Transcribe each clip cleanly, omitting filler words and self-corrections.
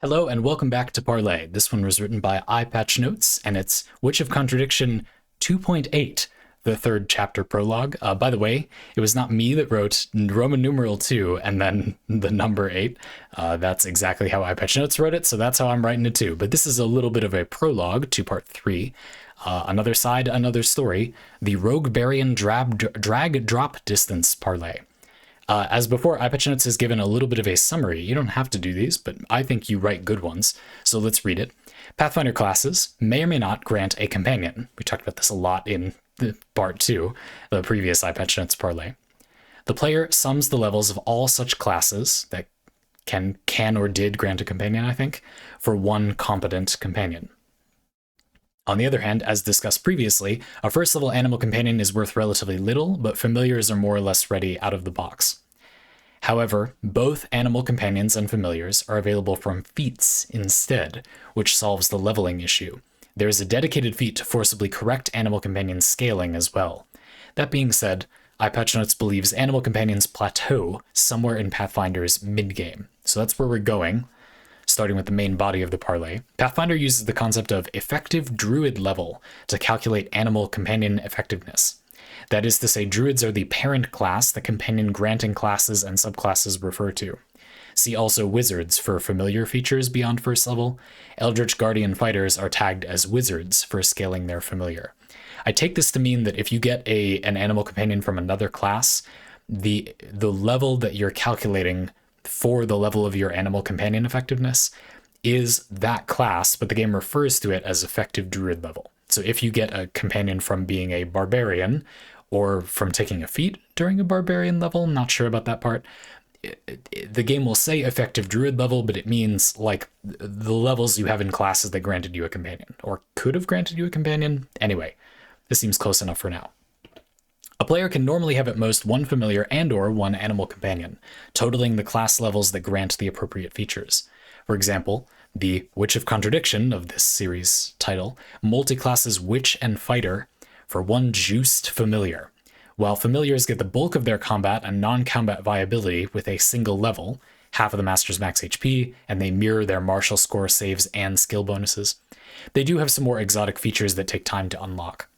Hello and welcome back to Parley. This one was written by EyePatchNotes, and it's Witch of Contradiction 2.8, the third chapter prologue. By the way, it was not me that wrote Roman numeral 2 and then the number 8. That's exactly how EyePatchNotes wrote it, so that's how I'm writing it too. But this is a little bit of a prologue to part 3. Another side, another story, the Rogue Barian drag drop distance parlay. As before, EyePatchNotes has given a little bit of a summary. You don't have to do these, but I think you write good ones. So let's read it. Pathfinder classes may or may not grant a companion. We talked about this a lot in part 2, the previous EyePatchNotes parlay. The player sums the levels of all such classes that can or did grant a companion, I think, for one competent companion. On the other hand, as discussed previously, a first-level animal companion is worth relatively little, but familiars are more or less ready out of the box. However, both animal companions and familiars are available from feats instead, which solves the leveling issue. There is a dedicated feat to forcibly correct animal companion scaling as well. That being said, EyePatchNotes believes animal companions plateau somewhere in Pathfinder's mid-game. So that's where we're going. Starting with the main body of the parlay, Pathfinder uses the concept of effective druid level to calculate animal companion effectiveness. That is to say, druids are the parent class that companion granting classes and subclasses refer to. See also wizards for familiar features beyond first level. Eldritch Guardian fighters are tagged as wizards for scaling their familiar. I take this to mean that if you get an animal companion from another class, the level that you're calculating for the level of your animal companion effectiveness is that class, but the game refers to it as effective druid level. So if you get a companion from being a barbarian or from taking a feat during a barbarian level, not sure about that part, the game will say effective druid level, but it means like the levels you have in classes that granted you a companion or could have granted you a companion. Anyway, this seems close enough for now. A player can normally have at most one familiar and/or one animal companion, totaling the class levels that grant the appropriate features. For example, the Witch of Contradiction of this series title multiclasses Witch and Fighter for one juiced familiar. While familiars get the bulk of their combat and non-combat viability with a single level, half of the master's max HP, and they mirror their martial score saves and skill bonuses, they do have some more exotic features that take time to unlock.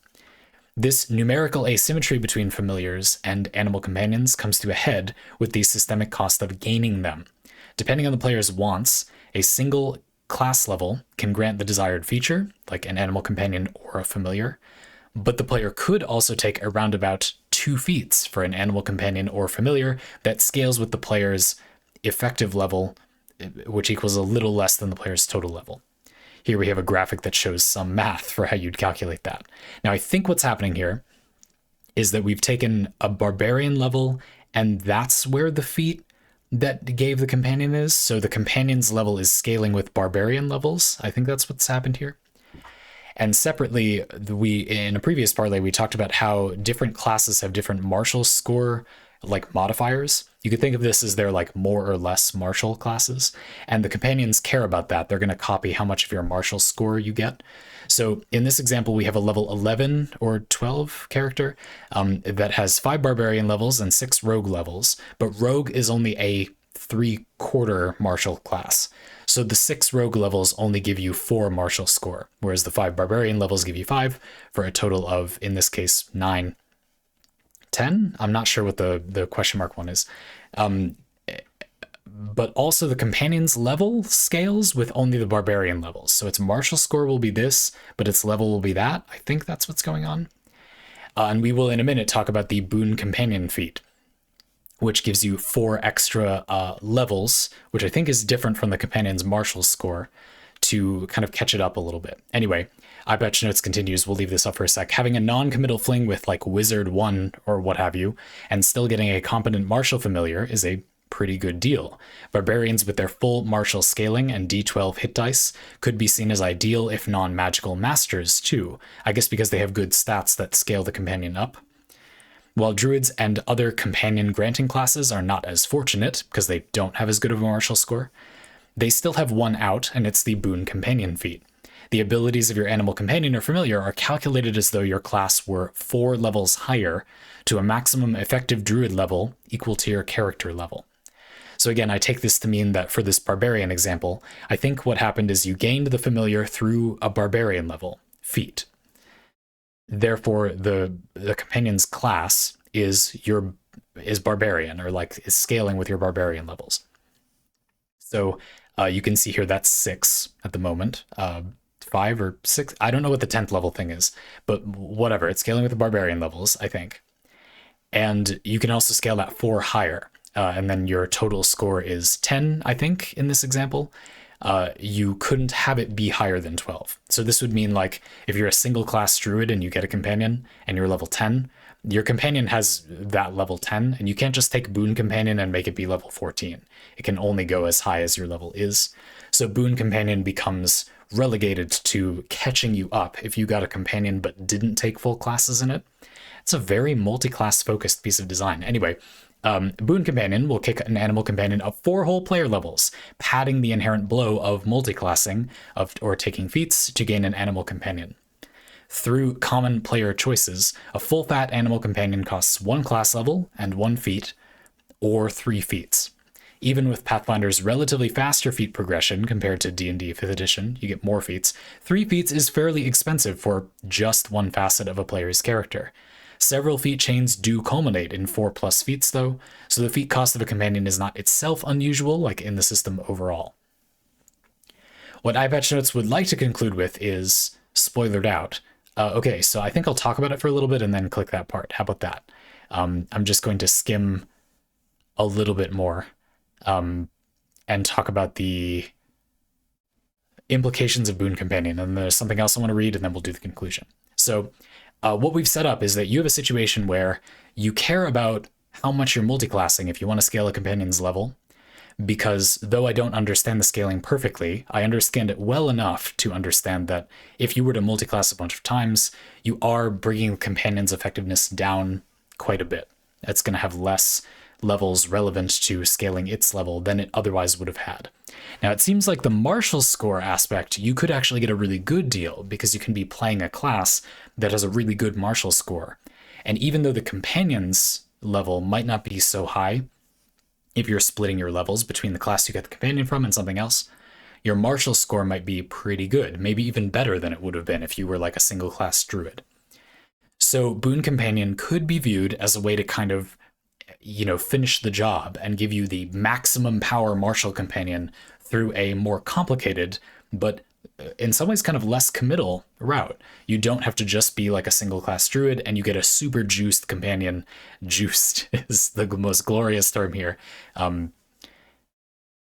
This numerical asymmetry between familiars and animal companions comes to a head with the systemic cost of gaining them. Depending on the player's wants, a single class level can grant the desired feature, like an animal companion or a familiar, but the player could also take a roundabout 2 feats for an animal companion or familiar that scales with the player's effective level, which equals a little less than the player's total level. Here we have a graphic that shows some math for how you'd calculate that. Now, I think what's happening here is that we've taken a barbarian level, and that's where the feat that gave the companion is. So the companion's level is scaling with barbarian levels. I think that's what's happened here. And separately, in a previous parlay, we talked about how different classes have different martial score like modifiers. You could think of this as their like more or less martial classes, and the companions care about that. They're going to copy how much of your martial score you get. So in this example, we have a level 11 or 12 character that has 5 barbarian levels and 6 rogue levels, but rogue is only a 3/4 martial class. So the 6 rogue levels only give you 4 martial score, whereas the 5 barbarian levels give you 5 for a total of, in this case, 9. 10? I'm not sure what the question mark one is. But also the companion's level scales with only the barbarian levels. So its martial score will be this, but its level will be that. I think that's what's going on. And we will in a minute talk about the Boon Companion feat, which gives you 4 extra levels, which I think is different from the companion's martial score, to kind of catch it up a little bit. Anyway, EyePatchNotes continues, we'll leave this up for a sec. Having a non-committal fling with like Wizard 1 or what have you, and still getting a competent martial familiar is a pretty good deal. Barbarians with their full martial scaling and D12 hit dice could be seen as ideal if non-magical masters too, I guess because they have good stats that scale the companion up. While druids and other companion granting classes are not as fortunate because they don't have as good of a martial score, they still have one out, and it's the Boon Companion feat. The abilities of your animal companion or familiar are calculated as though your class were 4 levels higher to a maximum effective druid level equal to your character level. So again, I take this to mean that for this barbarian example, I think what happened is you gained the familiar through a barbarian level, feat. Therefore, the companion's class is barbarian, or like is scaling with your barbarian levels. So you can see here that's 6 at the moment. 5 or 6, I don't know what the 10th level thing is, but whatever, it's scaling with the barbarian levels, I think. And you can also scale that 4 higher, and then your total score is 10, I think, in this example. You couldn't have it be higher than 12. So this would mean, like, if you're a single class druid and you get a companion and you're level 10, your companion has that level 10, and you can't just take Boon Companion and make it be level 14. It can only go as high as your level is. So Boon Companion becomes relegated to catching you up if you got a companion but didn't take full classes in it. It's a very multi-class focused piece of design. Anyway, Boon Companion will kick an animal companion up 4 whole player levels, padding the inherent blow of multi-classing or taking feats to gain an animal companion. Through common player choices, a full fat animal companion costs 1 class level and 1 feat, or 3 feats. Even with Pathfinder's relatively faster feat progression compared to D&D 5th edition, you get more feats, 3 feats is fairly expensive for just one facet of a player's character. Several feat chains do culminate in 4+ feats though, so the feat cost of a companion is not itself unusual, like in the system overall. What EyePatchNotes would like to conclude with is spoilered out. Okay, so I think I'll talk about it for a little bit and then click that part. How about that? I'm just going to skim a little bit more and talk about the implications of Boon Companion. And there's something else I want to read, and then we'll do the conclusion. So what we've set up is that you have a situation where you care about how much you're multiclassing if you want to scale a companion's level, because though I don't understand the scaling perfectly, I understand it well enough to understand that if you were to multiclass a bunch of times, you are bringing the companion's effectiveness down quite a bit. It's going to have less levels relevant to scaling its level than it otherwise would have had. Now, it seems like the martial score aspect, you could actually get a really good deal because you can be playing a class that has a really good martial score. And even though the companion's level might not be so high, if you're splitting your levels between the class you get the companion from and something else, your martial score might be pretty good, maybe even better than it would have been if you were like a single class druid. So Boon Companion could be viewed as a way to kind of, finish the job and give you the maximum power martial companion through a more complicated, but in some ways kind of less committal route. You don't have to just be like a single class druid, and you get a super juiced companion. Juiced is the most glorious term here.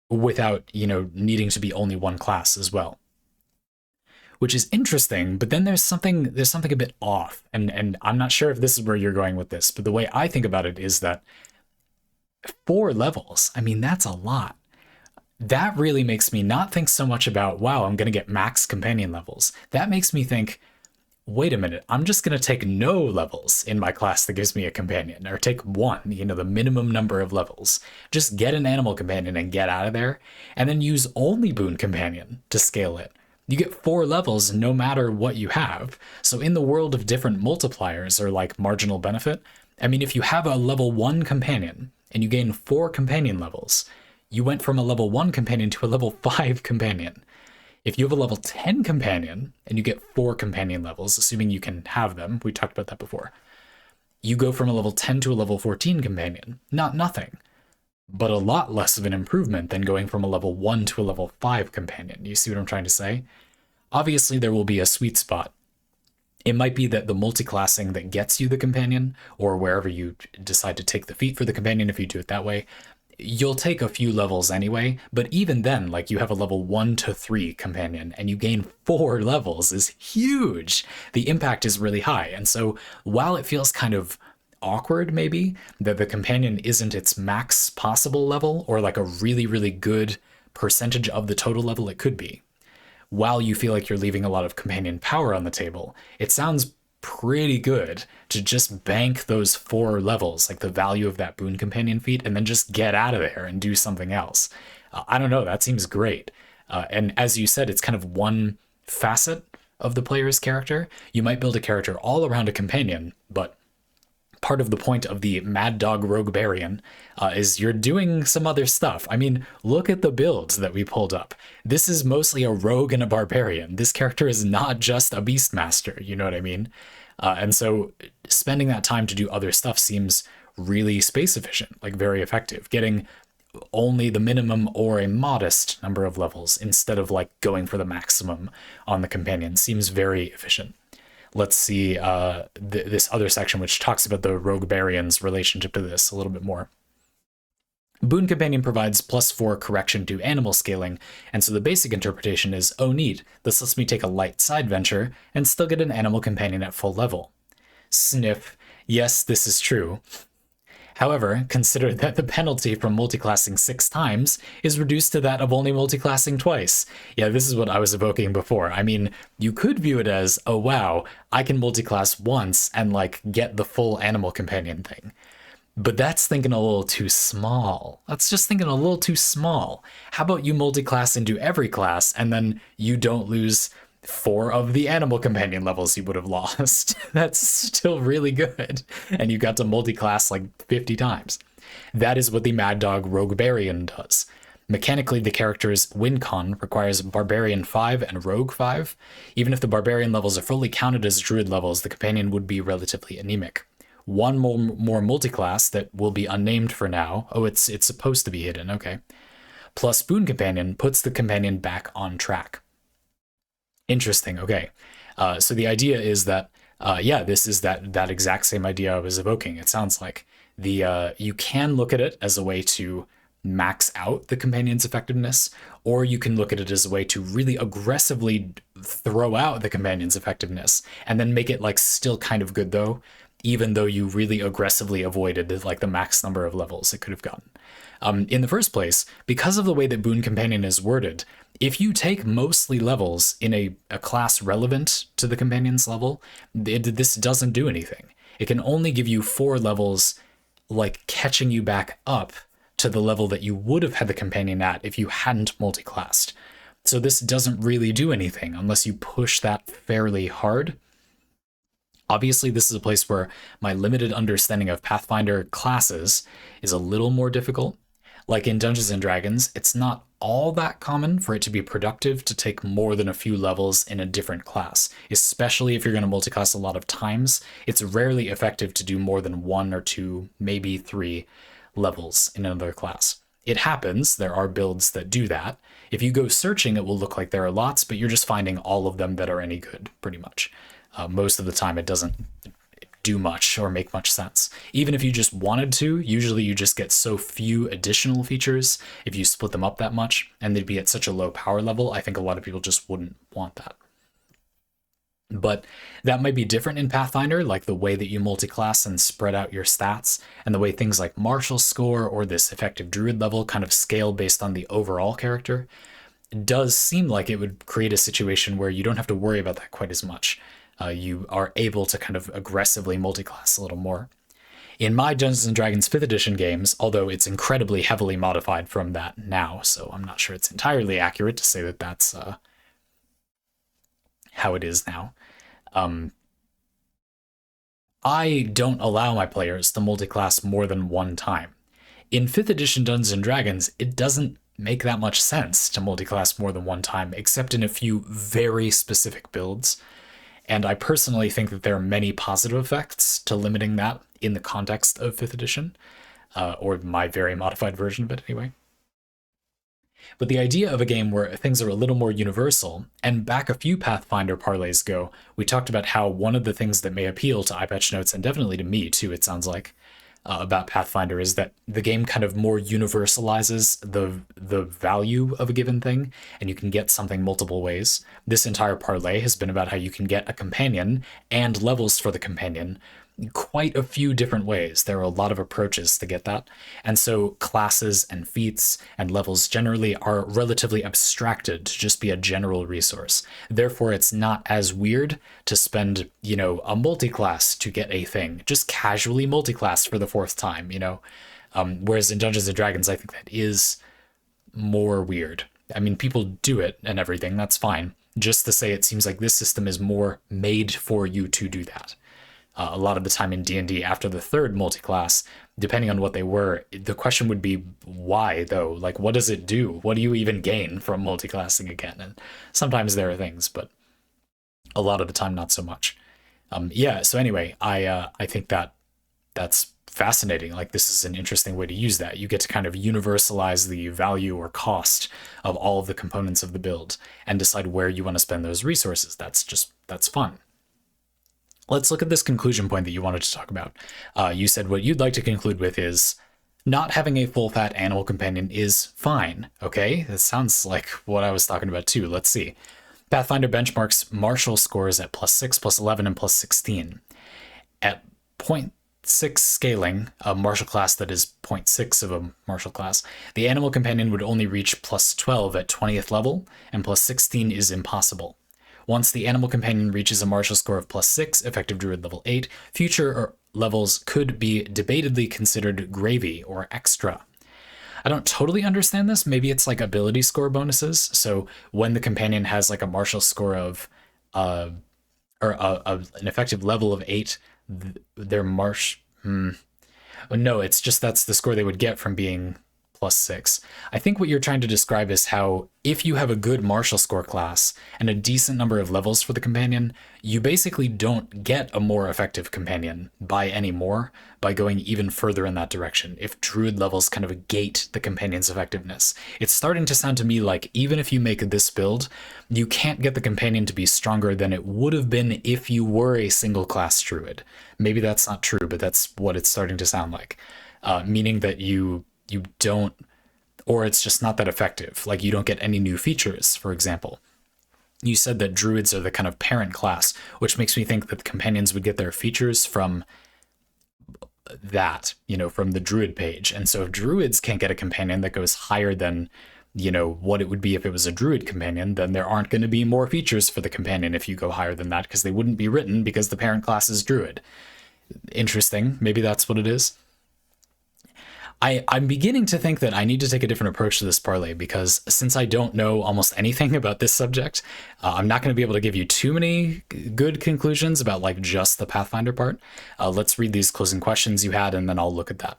Without, needing to be only one class as well. Which is interesting, but then there's something a bit off. And I'm not sure if this is where you're going with this, but the way I think about it is that 4 levels, I mean, that's a lot. That really makes me not think so much about, wow, I'm going to get max companion levels. That makes me think, wait a minute, I'm just going to take no levels in my class that gives me a companion, or take 1, the minimum number of levels. Just get an animal companion and get out of there, and then use only Boon Companion to scale it. You get 4 levels no matter what you have. So in the world of different multipliers, or like marginal benefit, I mean, if you have a level 1 companion and you gain 4 companion levels, you went from a level 1 companion to a level 5 companion. If you have a level 10 companion and you get 4 companion levels, assuming you can have them, we talked about that before, you go from a level 10 to a level 14 companion. Not nothing, but a lot less of an improvement than going from a level 1 to a level 5 companion. You see what I'm trying to say? Obviously, there will be a sweet spot. It might be that the multiclassing that gets you the companion, or wherever you decide to take the feat for the companion, if you do it that way, you'll take a few levels anyway, but even then, like, you have a level 1 to 3 companion and you gain 4 levels is huge. The impact is really high. And so while it feels kind of awkward maybe that the companion isn't its max possible level, or like a really, really good percentage of the total level it could be, while you feel like you're leaving a lot of companion power on the table, it sounds pretty good to just bank those 4 levels, like the value of that Boon Companion feat, and then just get out of there and do something else. I don't know, that seems great. And as you said, it's kind of one facet of the player's character. You might build a character all around a companion, but part of the point of the Mad Dog Rogue Barian is you're doing some other stuff. I mean, look at the builds that we pulled up. This is mostly a rogue and a barbarian. This character is not just a beastmaster, you know what I mean? And so spending that time to do other stuff seems really space efficient, like very effective. Getting only the minimum or a modest number of levels instead of like going for the maximum on the companion seems very efficient. Let's see this other section, which talks about the Rogue Barian's relationship to this a little bit more. Boon Companion provides +4 correction to animal scaling, and so the basic interpretation is, oh neat, this lets me take a light side venture and still get an animal companion at full level. Sniff, yes, this is true. However, consider that the penalty from multiclassing 6 times is reduced to that of only multiclassing twice. Yeah, this is what I was evoking before. I mean, you could view it as, oh wow, I can multiclass once and like get the full animal companion thing. But that's thinking a little too small. That's just thinking a little too small. How about you multiclass into every class and then you don't lose 4 of the animal companion levels you would have lost? That's still really good. And you got to multi-class like 50 times. That is what the Mad Dog Rogue Barian does. Mechanically, the character's win con requires Barbarian 5 and Rogue 5. Even if the Barbarian levels are fully counted as Druid levels, the companion would be relatively anemic. One more multi-class that will be unnamed for now. Oh, it's supposed to be hidden, okay. Plus Boon Companion puts the companion back on track. Interesting. Okay. So the idea is that, yeah, this is that exact same idea I was evoking. It sounds like you can look at it as a way to max out the companion's effectiveness, or you can look at it as a way to really aggressively throw out the companion's effectiveness and then make it like still kind of good though, even though you really aggressively avoided like the max number of levels it could have gotten. In the first place, because of the way that Boon Companion is worded, if you take mostly levels in a class relevant to the companion's level, this doesn't do anything. It can only give you 4 levels, like catching you back up to the level that you would have had the companion at if you hadn't multiclassed. So this doesn't really do anything unless you push that fairly hard. Obviously, this is a place where my limited understanding of Pathfinder classes is a little more difficult. Like in Dungeons & Dragons, it's not all that common for it to be productive to take more than a few levels in a different class, especially if you're going to multiclass a lot of times. It's rarely effective to do more than 1 or 2, maybe 3 levels in another class. It happens, there are builds that do that. If you go searching, it will look like there are lots, but you're just finding all of them that are any good, pretty much. Most of the time it doesn't do much or make much sense. Even if you just wanted to, usually you just get so few additional features if you split them up that much, and they'd be at such a low power level, I think a lot of people just wouldn't want that. But that might be different in Pathfinder, like the way that you multiclass and spread out your stats, and the way things like martial score or this effective druid level kind of scale based on the overall character. It does seem like it would create a situation where you don't have to worry about that quite as much. You are able to kind of aggressively multiclass a little more. In my Dungeons & Dragons 5th edition games, although it's incredibly heavily modified from that now, so I'm not sure it's entirely accurate to say that that's how it is now, I don't allow my players to multiclass more than 1 time. In 5th edition Dungeons & Dragons, it doesn't make that much sense to multiclass more than 1 time, except in a few very specific builds. And I personally think that there are many positive effects to limiting that in the context of 5th edition, or my very modified version of it anyway. But the idea of a game where things are a little more universal, and back a few Pathfinder parlays ago, we talked about how one of the things that may appeal to EyePatchNotes, and definitely to me too, it sounds like, about Pathfinder is that the game kind of more universalizes the value of a given thing, and you can get something multiple ways. This entire parlay has been about how you can get a companion and levels for the companion quite a few different ways. There are a lot of approaches to get that. And so classes and feats and levels generally are relatively abstracted to just be a general resource. Therefore, it's not as weird to spend, a multi-class to get a thing. Just casually multi-class for the 4th time, Whereas in Dungeons & Dragons, I think that is more weird. I mean, people do it and everything, that's fine. Just to say it seems like this system is more made for you to do that. a lot of the time in D&D after the third multi-class, depending on what they were, the question would be why though? Like, what does it do? What do you even gain from multi-classing again? And sometimes there are things, but a lot of the time not so much. Yeah. So anyway, I think that that's fascinating. Like, this is an interesting way to use that. You get to kind of universalize the value or cost of all of the components of the build and decide where you want to spend those resources. That's fun. Let's look at this conclusion point that you wanted to talk about. You said what you'd like to conclude with is not having a full fat animal companion is fine. Okay, that sounds like what I was talking about too. Let's see. Pathfinder benchmarks martial scores at +6, +11, and +16. At 0.6 scaling, a martial class that is 0.6 of a martial class, the animal companion would only reach +12 at 20th level, and +16 is impossible. Once the animal companion reaches a martial score of +6, effective druid level 8, future levels could be debatedly considered gravy or extra. I don't totally understand this. Maybe it's like ability score bonuses. So when the companion has like a martial score of, an effective level of 8, their no, it's just that's the score they would get from being +6. I think what you're trying to describe is how if you have a good martial score class and a decent number of levels for the companion, you basically don't get a more effective companion by any more by going even further in that direction. If druid levels kind of gate the companion's effectiveness, it's starting to sound to me like even if you make this build, you can't get the companion to be stronger than it would have been if you were a single class druid. Maybe that's not true, but that's what it's starting to sound like. Meaning that you don't, or it's just not that effective. Like, you don't get any new features, for example. You said that druids are the kind of parent class, which makes me think that the companions would get their features from that, from the druid page. And so if druids can't get a companion that goes higher than, what it would be if it was a druid companion, then there aren't going to be more features for the companion if you go higher than that, because they wouldn't be written because the parent class is druid. Interesting. Maybe that's what it is. I'm beginning to think that I need to take a different approach to this parlay, because since I don't know almost anything about this subject, I'm not going to be able to give you too many good conclusions about like just the Pathfinder part. Let's read these closing questions you had, and then I'll look at that.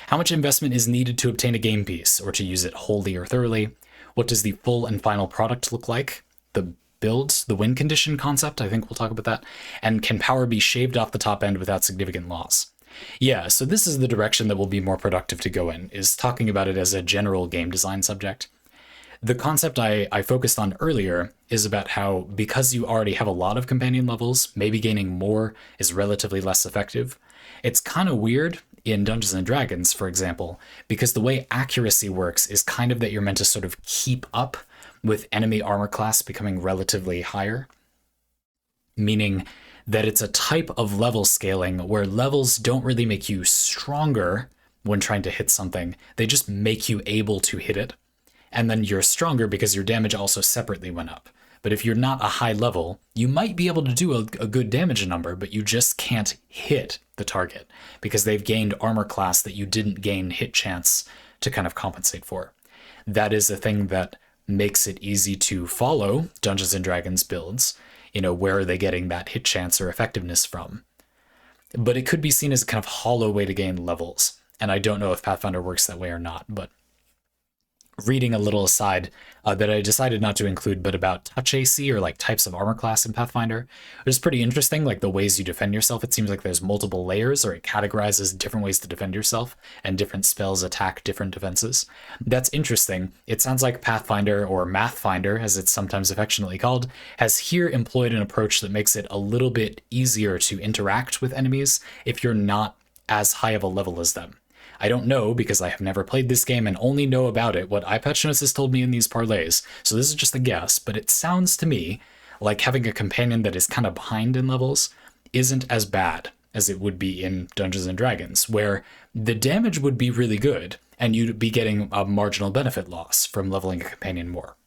How much investment is needed to obtain a game piece or to use it wholly or thoroughly? What does the full and final product look like? The build, the win condition concept, I think we'll talk about that. And can power be shaved off the top end without significant loss? Yeah, so this is the direction that will be more productive to go in, is talking about it as a general game design subject. The concept I focused on earlier is about how, because you already have a lot of companion levels, maybe gaining more is relatively less effective. It's kind of weird in Dungeons & Dragons, for example, because the way accuracy works is kind of that you're meant to sort of keep up with enemy armor class becoming relatively higher, meaning that it's a type of level scaling where levels don't really make you stronger when trying to hit something. They just make you able to hit it. And then you're stronger because your damage also separately went up. But if you're not a high level, you might be able to do a good damage number, but you just can't hit the target because they've gained armor class that you didn't gain hit chance to kind of compensate for. That is a thing that makes it easy to follow Dungeons & Dragons builds. Where are they getting that hit chance or effectiveness from? But it could be seen as a kind of hollow way to gain levels. And I don't know if Pathfinder works that way or not, but reading a little aside that I decided not to include, but about touch AC or like types of armor class in Pathfinder, it's pretty interesting, like the ways you defend yourself. It seems like there's multiple layers, or it categorizes different ways to defend yourself, and different spells attack different defenses. That's interesting. It sounds like Pathfinder, or Mathfinder as it's sometimes affectionately called, has here employed an approach that makes it a little bit easier to interact with enemies if you're not as high of a level as them. I don't know, because I have never played this game and only know about it what EyePatchNotes has told me in these parlays, so this is just a guess, but it sounds to me like having a companion that is kind of behind in levels isn't as bad as it would be in Dungeons & Dragons, where the damage would be really good, and you'd be getting a marginal benefit loss from leveling a companion more.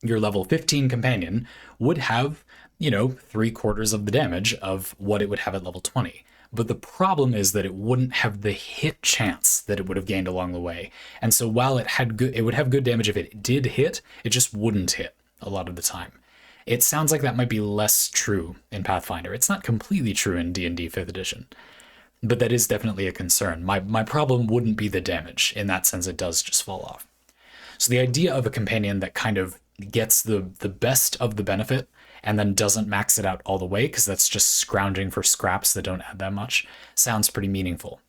Your level 15 companion would have, 3/4 of the damage of what it would have at level 20. But the problem is that it wouldn't have the hit chance that it would have gained along the way. And so while it would have good damage if it did hit, it just wouldn't hit a lot of the time. It sounds like that might be less true in Pathfinder. It's not completely true in D&D 5th edition, but that is definitely a concern. My problem wouldn't be the damage. In that sense, it does just fall off. So the idea of a companion that kind of gets the best of the benefit and then doesn't max it out all the way, because that's just scrounging for scraps that don't add that much, sounds pretty meaningful.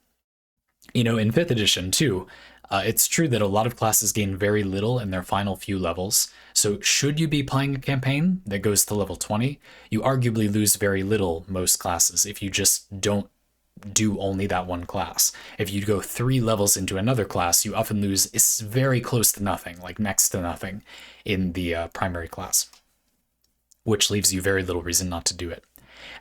You know, in 5th edition, too, it's true that a lot of classes gain very little in their final few levels. So should you be playing a campaign that goes to level 20, you arguably lose very little most classes if you just don't do only that one class. If you go 3 levels into another class, you often lose it's very close to nothing, like next to nothing in the primary class, which leaves you very little reason not to do it.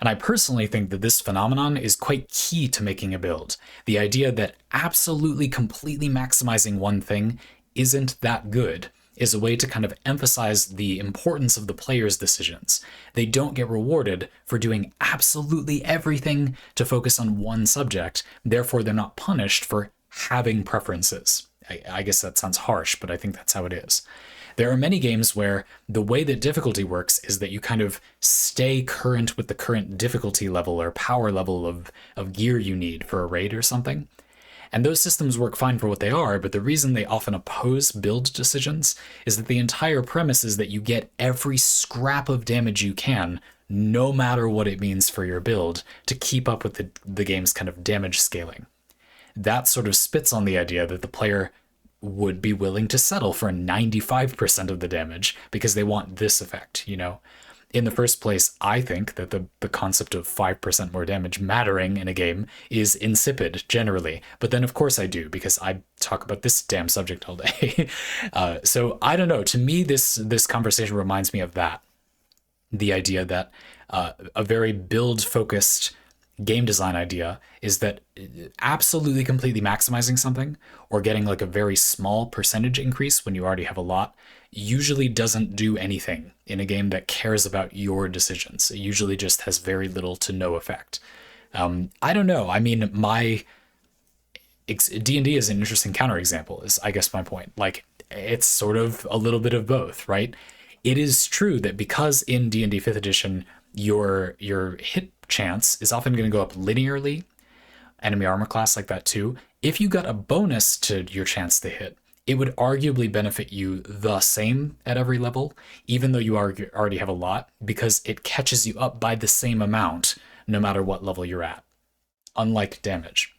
And I personally think that this phenomenon is quite key to making a build. The idea that absolutely completely maximizing one thing isn't that good is a way to kind of emphasize the importance of the player's decisions. They don't get rewarded for doing absolutely everything to focus on one subject, therefore they're not punished for having preferences. I guess that sounds harsh, but I think that's how it is. There are many games where the way that difficulty works is that you kind of stay current with the current difficulty level or power level of gear you need for a raid or something. And those systems work fine for what they are, but the reason they often oppose build decisions is that the entire premise is that you get every scrap of damage you can, no matter what it means for your build, to keep up with the game's kind of damage scaling. That sort of spits on the idea that the player would be willing to settle for 95% of the damage because they want this effect, you know? In the first place, I think that the concept of 5% more damage mattering in a game is insipid, generally. But then, of course, I do, because I talk about this damn subject all day. So, I don't know. To me, this conversation reminds me of that. The idea that a very build-focused game design idea is that absolutely completely maximizing something or getting like a very small percentage increase when you already have a lot usually doesn't do anything in a game that cares about your decisions. It usually just has very little to no effect. I don't know. I mean, D&D is an interesting counterexample, is I guess my point. Like, it's sort of a little bit of both, right? It is true that because in D&D 5th edition, your hit chance is often going to go up linearly, enemy armor class like that too. If you got a bonus to your chance to hit, it would arguably benefit you the same at every level, even though you already have a lot, because it catches you up by the same amount no matter what level you're at, unlike damage.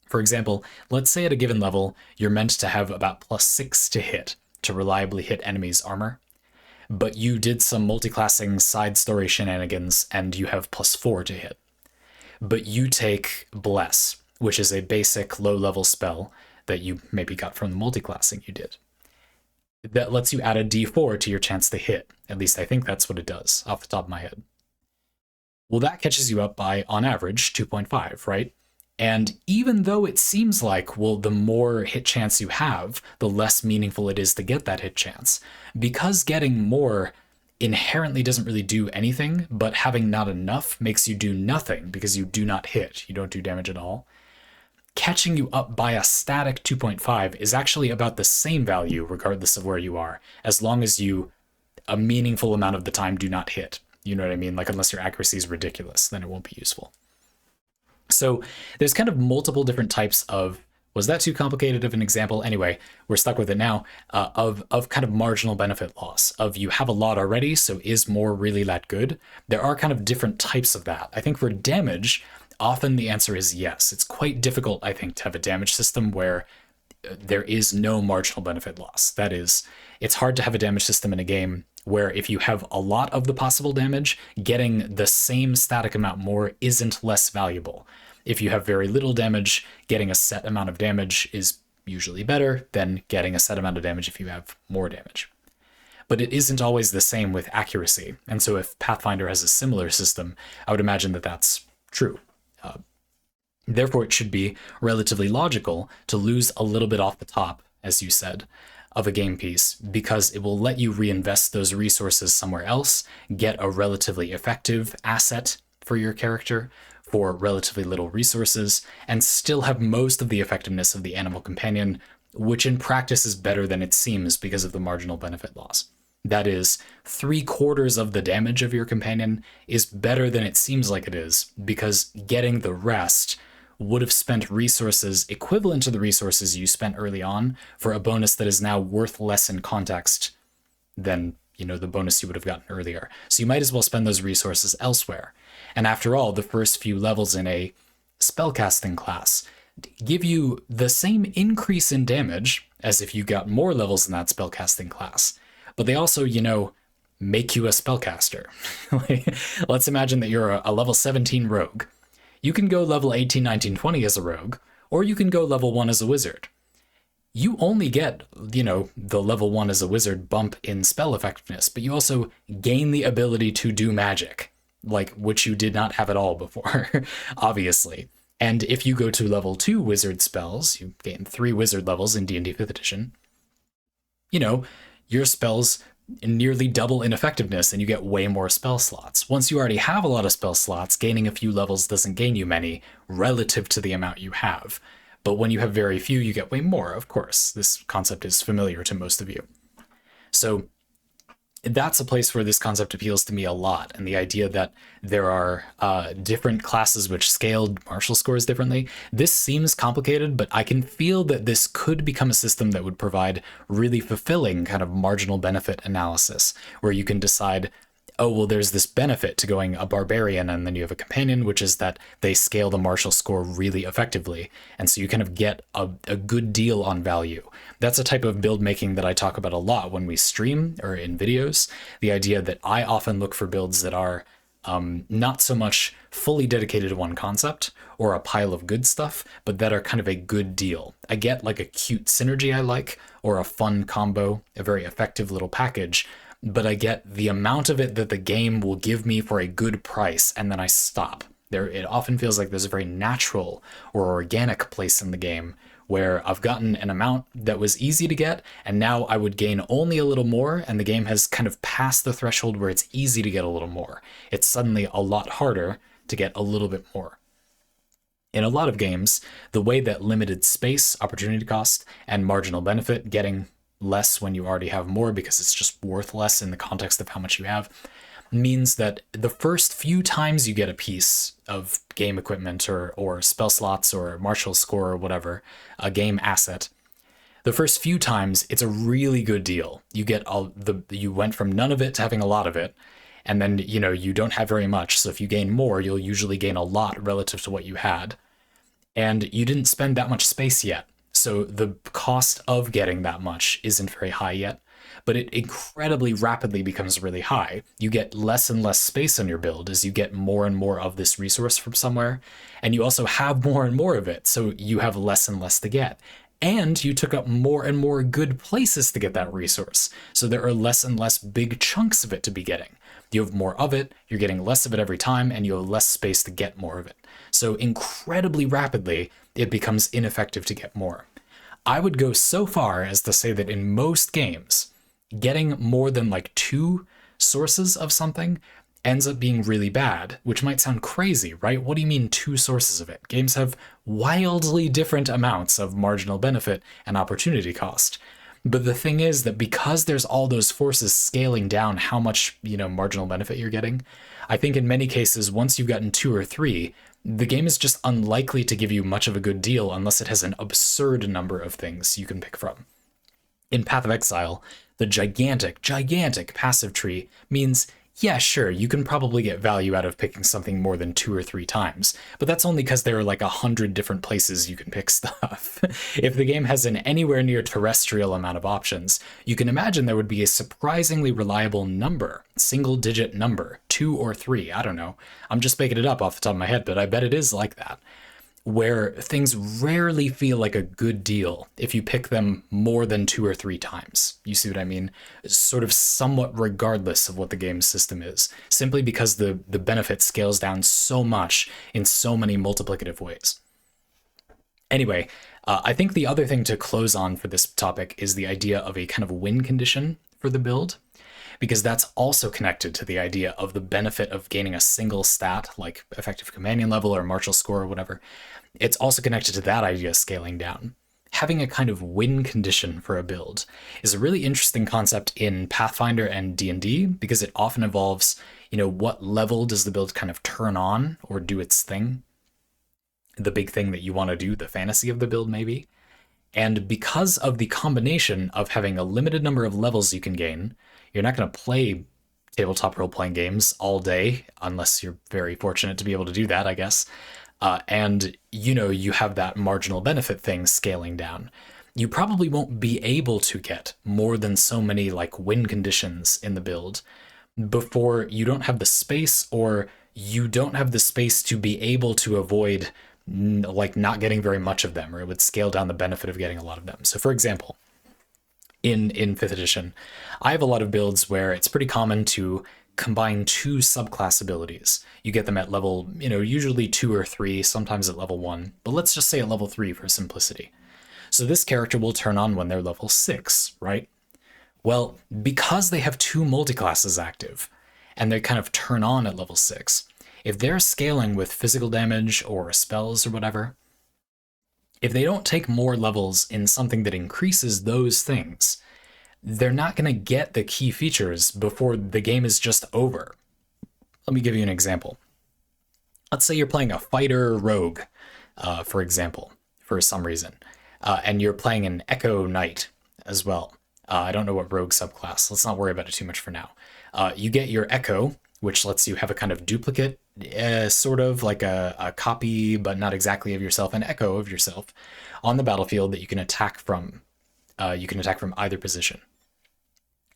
For example, let's say at a given level, you're meant to have about +6 to hit to reliably hit enemies' armor, but you did some multi-classing side story shenanigans and you have +4 to hit. But you take Bless, which is a basic low-level spell that you maybe got from the multi-classing you did. That lets you add a d4 to your chance to hit. At least I think that's what it does, off the top of my head. Well, that catches you up by, on average, 2.5, right? And even though it seems like, well, the more hit chance you have, the less meaningful it is to get that hit chance, because getting more inherently doesn't really do anything, but having not enough makes you do nothing because you do not hit, you don't do damage at all. Catching you up by a static 2.5 is actually about the same value regardless of where you are, as long as you, a meaningful amount of the time, do not hit. You know what I mean? Like, unless your accuracy is ridiculous, then it won't be useful. So there's kind of multiple different types of, was that too complicated of an example? Anyway, we're stuck with it now, of kind of marginal benefit loss, of you have a lot already, so is more really that good? There are kind of different types of that. I think for damage, often the answer is yes. It's quite difficult, I think, to have a damage system where there is no marginal benefit loss. That is, it's hard to have a damage system in a game where if you have a lot of the possible damage, getting the same static amount more isn't less valuable. If you have very little damage, getting a set amount of damage is usually better than getting a set amount of damage if you have more damage. But it isn't always the same with accuracy. And so if Pathfinder has a similar system, I would imagine that that's true. Therefore, it should be relatively logical to lose a little bit off the top, as you said, of a game piece, because it will let you reinvest those resources somewhere else, get a relatively effective asset for your character for relatively little resources, and still have most of the effectiveness of the animal companion, which in practice is better than it seems because of the marginal benefit loss. That is, 3/4 of the damage of your companion is better than it seems like it is, because getting the rest would have spent resources equivalent to the resources you spent early on for a bonus that is now worth less in context than, the bonus you would have gotten earlier. So you might as well spend those resources elsewhere. And after all, the first few levels in a spellcasting class give you the same increase in damage as if you got more levels in that spellcasting class. But they also, make you a spellcaster. Let's imagine that you're a level 17 rogue. You can go level 18, 19, 20 as a rogue, or you can go level 1 as a wizard. You only get, the level 1 as a wizard bump in spell effectiveness, but you also gain the ability to do magic, which you did not have at all before, obviously. And if you go to level 2 wizard spells, you gain 3 wizard levels in D&D 5th edition, your spells nearly double in effectiveness and you get way more spell slots. Once you already have a lot of spell slots, gaining a few levels doesn't gain you many relative to the amount you have. But when you have very few, you get way more, of course. This concept is familiar to most of you. So that's a place where this concept appeals to me a lot, and the idea that there are different classes which scaled martial scores differently. This seems complicated, but I can feel that this could become a system that would provide really fulfilling kind of marginal benefit analysis, where you can decide, oh, well, there's this benefit to going a barbarian, and then you have a companion, which is that they scale the martial score really effectively. And so you kind of get a good deal on value. That's a type of build making that I talk about a lot when we stream or in videos. The idea that I often look for builds that are not so much fully dedicated to one concept or a pile of good stuff, but that are kind of a good deal. I get like a cute synergy I like, or a fun combo, a very effective little package, but I get the amount of it that the game will give me for a good price, and then I stop. It often feels like there's a very natural or organic place in the game where I've gotten an amount that was easy to get, and now I would gain only a little more, and the game has kind of passed the threshold where it's easy to get a little more. It's suddenly a lot harder to get a little bit more. In a lot of games, the way that limited space, opportunity cost, and marginal benefit, getting less when you already have more because it's just worth less in the context of how much you have, means that the first few times you get a piece of game equipment or spell slots or martial score or whatever, a game asset, the first few times it's a really good deal. You get you went from none of it to having a lot of it, and then you don't have very much, so if you gain more, you'll usually gain a lot relative to what you had, and you didn't spend that much space yet, so the cost of getting that much isn't very high yet. But it incredibly rapidly becomes really high. You get less and less space on your build as you get more and more of this resource from somewhere, and you also have more and more of it, so you have less and less to get. And you took up more and more good places to get that resource, so there are less and less big chunks of it to be getting. You have more of it, you're getting less of it every time, and you have less space to get more of it. So incredibly rapidly, it becomes ineffective to get more. I would go so far as to say that in most games, getting more than like 2 sources of something ends up being really bad, which might sound crazy, right? What do you mean 2 sources of it? Games have wildly different amounts of marginal benefit and opportunity cost. But the thing is that because there's all those forces scaling down how much, marginal benefit you're getting, I think in many cases, once you've gotten 2 or 3, the game is just unlikely to give you much of a good deal unless it has an absurd number of things you can pick from. In Path of Exile, the gigantic passive tree means, yeah, sure, you can probably get value out of picking something more than 2 or 3 times, but that's only because there are like 100 different places you can pick stuff. If the game has an anywhere near terrestrial amount of options, you can imagine there would be a surprisingly reliable number, single-digit number, 2 or 3, I don't know. I'm just making it up off the top of my head, but I bet it is like that, where things rarely feel like a good deal if you pick them more than 2 or 3 times. You see what I mean? Sort of somewhat regardless of what the game system is, simply because the benefit scales down so much in so many multiplicative ways. Anyway, I think the other thing to close on for this topic is the idea of a kind of win condition for the build, because that's also connected to the idea of the benefit of gaining a single stat, like effective companion level or martial score or whatever. It's also connected to that idea scaling down. having a kind of win condition for a build is a really interesting concept in Pathfinder and D&D, because it often involves, what level does the build kind of turn on or do its thing? The big thing that you want to do, the fantasy of the build maybe. And because of the combination of having a limited number of levels you can gain, you're not going to play tabletop role-playing games all day, unless you're very fortunate to be able to do that, I guess. And, you have that marginal benefit thing scaling down. You probably won't be able to get more than so many win conditions in the build before you don't have the space, or you don't have the space to be able to avoid not getting very much of them, or it would scale down the benefit of getting a lot of them. So for example, in 5th edition, I have a lot of builds where it's pretty common to combine 2 subclass abilities. You get them at level, usually 2 or 3, sometimes at level 1, but let's just say at level 3 for simplicity. So this character will turn on when they're level 6, right? Well, because they have 2 multiclasses active, and they kind of turn on at level 6, if they're scaling with physical damage or spells or whatever, if they don't take more levels in something that increases those things, they're not going to get the key features before the game is just over. Let me give you an example. Let's say you're playing a fighter rogue, for example, for some reason, and you're playing an Echo Knight as well. I don't know what rogue subclass. Let's not worry about it too much for now. You get your Echo, which lets you have a kind of duplicate, sort of like a copy, but not exactly of yourself, an echo of yourself on the battlefield that you can attack from. You can attack from either position.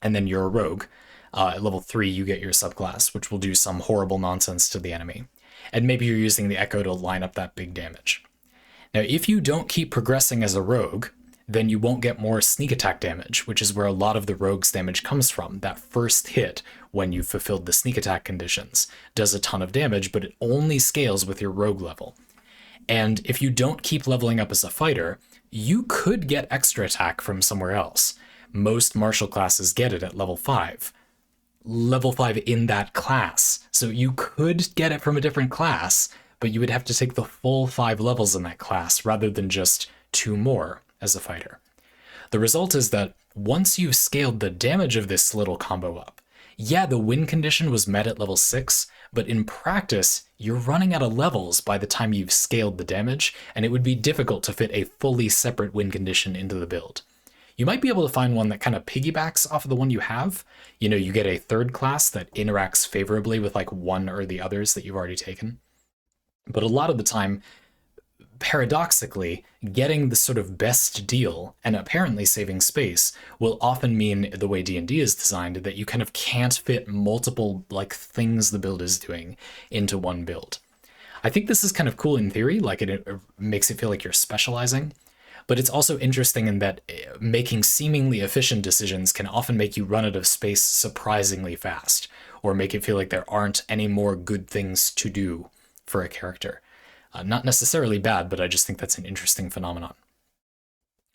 And then you're a rogue. At level 3, you get your subclass, which will do some horrible nonsense to the enemy. And maybe you're using the echo to line up that big damage. Now, if you don't keep progressing as a rogue, then you won't get more sneak attack damage, which is where a lot of the rogue's damage comes from. That first hit, when you've fulfilled the sneak attack conditions, does a ton of damage, but it only scales with your rogue level. And if you don't keep leveling up as a fighter, you could get extra attack from somewhere else. Most martial classes get it at level 5. Level 5 in that class. So you could get it from a different class, but you would have to take the full 5 levels in that class rather than just 2 more as a fighter. The result is that once you've scaled the damage of this little combo up, yeah, the win condition was met at level 6, but in practice, you're running out of levels by the time you've scaled the damage, and it would be difficult to fit a fully separate win condition into the build. You might be able to find one that kind of piggybacks off of the one you have. You get a third class that interacts favorably with one or the others that you've already taken. But a lot of the time, paradoxically, getting the sort of best deal and apparently saving space will often mean, the way D&D is designed, that you kind of can't fit multiple things the build is doing into one build. I think this is kind of cool in theory, it makes it feel like you're specializing, but it's also interesting in that making seemingly efficient decisions can often make you run out of space surprisingly fast, or make it feel like there aren't any more good things to do for a character. Not necessarily bad, but I just think that's an interesting phenomenon.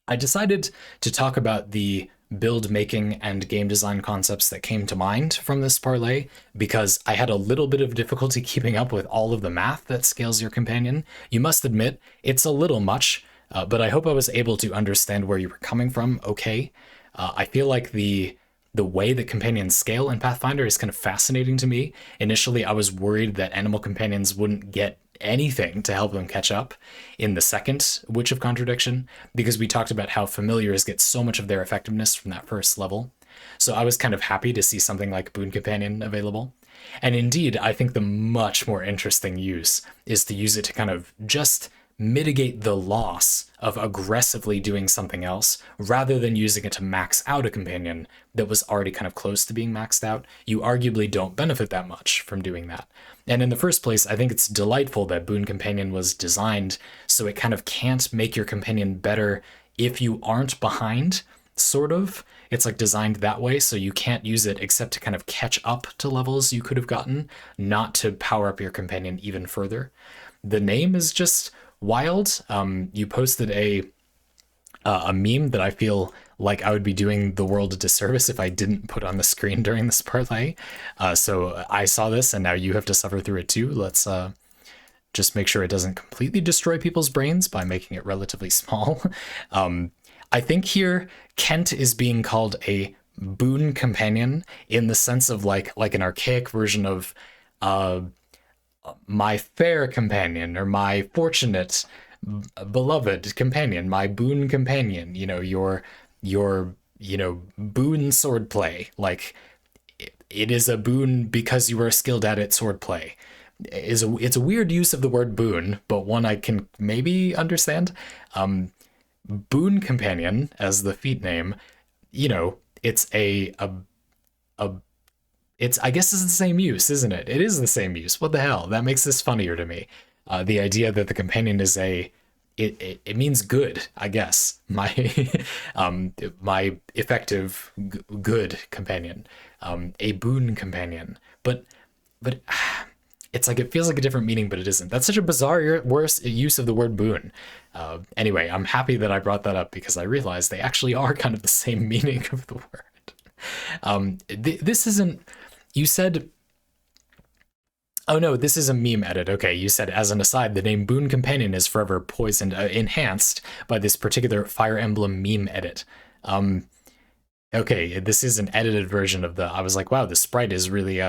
I decided to talk about the build making and game design concepts that came to mind from this parlay because I had a little bit of difficulty keeping up with all of the math that scales your companion. You must admit, it's a little much, but I hope I was able to understand where you were coming from okay. I feel like the way that companions scale in Pathfinder is kind of fascinating to me. Initially, I was worried that animal companions wouldn't get anything to help them catch up in the second Witch of Contradiction, because we talked about how familiars get so much of their effectiveness from that first level. So I was kind of happy to see something like Boon Companion available. And indeed, I think the much more interesting use is to use it to kind of just mitigate the loss of aggressively doing something else, rather than using it to max out a companion that was already kind of close to being maxed out. You arguably don't benefit that much from doing that. And in the first place, I think it's delightful that Boon Companion was designed so it kind of can't make your companion better if you aren't behind, sort of. It's designed that way, so you can't use it except to kind of catch up to levels you could have gotten, not to power up your companion even further. The name is just wild. You posted a meme that I feel like I would be doing the world a disservice if I didn't put on the screen during this parlay. So I saw this, and now you have to suffer through it too. Let's just make sure it doesn't completely destroy people's brains by making it relatively small. I think here Kent is being called a boon companion in the sense of like an archaic version of my fair companion, or my fortunate beloved companion, my boon companion, your boon swordplay. Like, it is a boon because you are skilled at it swordplay. It's a weird use of the word boon, but one I can maybe understand. Boon Companion as the feat name, it's it's, I guess it's the same use, isn't it? It is the same use. What the hell? That makes this funnier to me. The idea that the companion is it means good, I guess. My my effective good companion, a boon companion. But it's like, it feels like a different meaning, but it isn't. That's such a bizarre, worse use of the word boon. Anyway, I'm happy that I brought that up because I realized they actually are kind of the same meaning of the word. This isn't. You said. Oh no, this is a meme edit. Okay, you said, as an aside, the name Boon Companion is forever poisoned, enhanced by this particular Fire Emblem meme edit. Okay, this is an edited version of the. I was like, wow, the sprite is really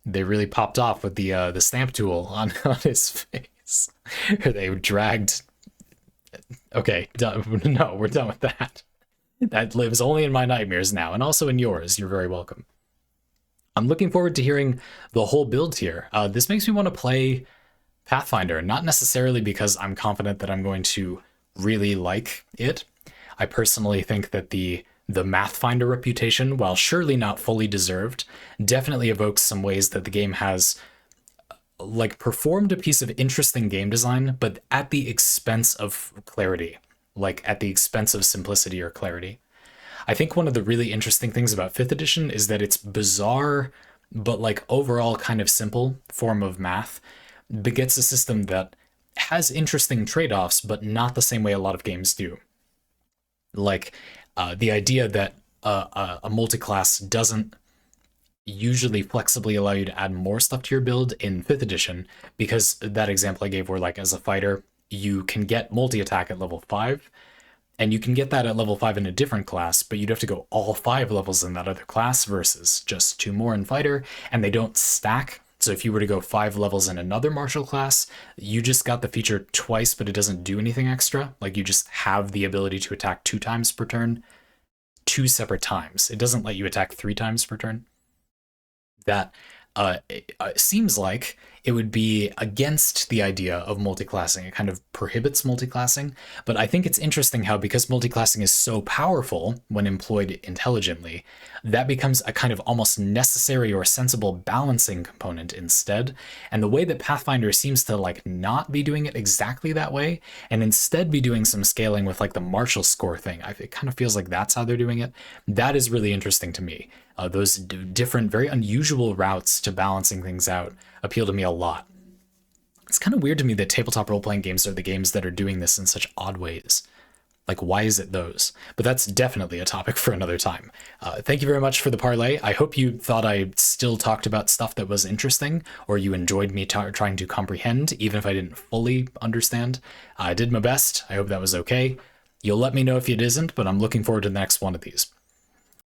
they really popped off with the stamp tool on his face. They dragged. Okay, done. No, we're done with that. That lives only in my nightmares now, and also in yours. You're very welcome. I'm looking forward to hearing the whole build here. This makes me want to play Pathfinder, not necessarily because I'm confident that I'm going to really like it. I personally think that the Mathfinder reputation, while surely not fully deserved, definitely evokes some ways that the game has like performed a piece of interesting game design, but at the expense of clarity, like at the expense of simplicity or clarity. I think one of the really interesting things about 5th edition is that it's bizarre, but like overall kind of simple form of math begets a system that has interesting trade-offs, but not the same way a lot of games do. Like the idea that a multi-class doesn't usually flexibly allow you to add more stuff to your build in 5th edition, because that example I gave where, like, as a fighter, you can get multi-attack at level 5, and you can get that at level 5 in a different class, but you'd have to go all 5 levels in that other class versus just 2 more in fighter, and they don't stack. So if you were to go 5 levels in another martial class, you just got the feature twice, but it doesn't do anything extra. Like, you just have the ability to attack 2 times per turn, 2 separate times. It doesn't let you attack 3 times per turn. That it seems like it would be against the idea of multiclassing. It kind of prohibits multiclassing, but I think it's interesting how, because multiclassing is so powerful when employed intelligently, that becomes a kind of almost necessary or sensible balancing component instead. And the way that Pathfinder seems to like not be doing it exactly that way, and instead be doing some scaling with like the martial score thing, it kind of feels like that's how they're doing it. That is really interesting to me. Those different, very unusual routes to balancing things out appeal to me a lot. It's kind of weird to me that tabletop role-playing games are the games that are doing this in such odd ways. Like, why is it those? But that's definitely a topic for another time. Thank you very much for the parlay. I hope you thought I still talked about stuff that was interesting, or you enjoyed me trying to comprehend, even if I didn't fully understand. I did my best. I hope that was okay. You'll let me know if it isn't, but I'm looking forward to the next one of these.